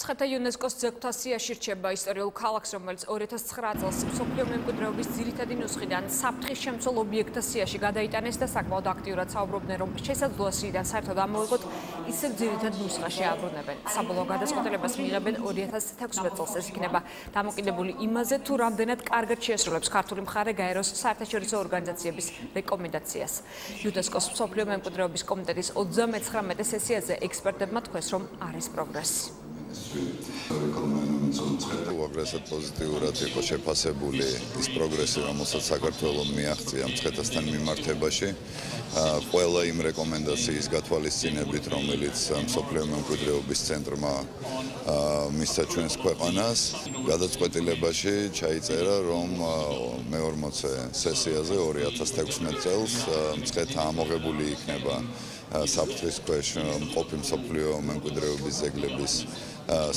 მცხეთა იუნესკოს ძეგლთა სიაში რჩება ისტორიულ ქალაქს, რომელიც 2009 წელს მსოფლიო მემკვიდრეობის ძირითადი ნუსხიდან საფრთხის შემცველ ობიექტთა სიაში გადაიტანეს და საკმაოდ აქტიურად საუბრობდნენ, რომ შესაძლოა სიიდან საერთოდ ამოიღოთ ისევ ძირითად ნუსხაში აბრუნებენ. საბოლოო გადაწყვეტილებას მიიღებენ 2016 წელს. ეს იქნება დამოკიდებული იმაზე, თუ რამდენად კარგად შეესრულებს ქართული მხარე გაეროს საერთაშორისო ორგანიზაციების რეკომენდაციას. იუნესკოს მსოფლიო მემკვიდრეობის კომიტეტის 39 სესიაზე ექსპერტებმა თქვეს, რომ არის პროგრესი. უაღრესად პოზიტიურად იყო შეფასებული ის პროგრესი, რომელსაც საქართველოს მიაღწია მცხეთასთან მიმართებაში. ყველა იმ რეკომენდაციის გათვალისწინებით, რომელიც მსოფლიო მემკვიდრეობის ცენტრმა მისცა ჩვენს ქვეყანას, გადაწყვეტილებაში ჩაიწერა, რომ მე-40 სესიაზე 2016 წელს მცხეთა ამოღებული იქნება საფრთხის ქვეშ მყოფი მსოფლიო მემკვიდრეობის ძეგლების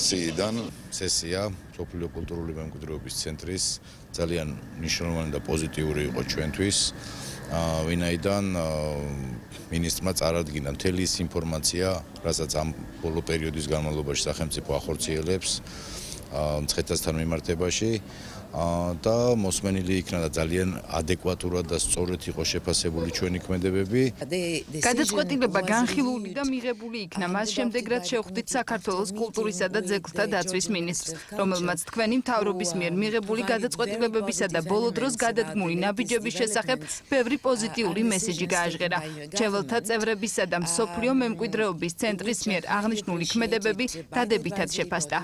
სიიდან. სესია მსოფლიო კულტურული მემკვიდრეობის ცენტრის ძალიან მნიშვნელოვანი და პოზიტიური იყო ჩვენთვის, ვინაიდან მინისტრმა წარადგინა მთელი ის ინფორმაცია, რასაც ამ ბოლო პერიოდის განმავლობაში სახელმწიფო ახორციელებს მცხეთასთან მიმართებაში და მოსმენილი იქნა და ძალიან ადეკვატურად და სწორედ იყო შეფასებული ჩვენი ქმედებები. გადაწყვეტილება განხილული და მიღებული იქნა მას შემდეგ, რაც შევხვდით საქართველოს კულტურისა და ძეგლთა დაცვის მინისტრს, რომელმაც თქვენი მთავრობის მიერ მიღებული გადაწყვეტილებებისა და ბოლო დროს გადადგმული ნაბიჯების შესახებ ბევრი პოზიტიური მესიჯი გააჟღერა. მრჩეველთა წევრებისა და მსოფლიო მემკვიდრეობის ცენტრის მიერ აღნიშნული ქმედებები დადებითად შეფასდა.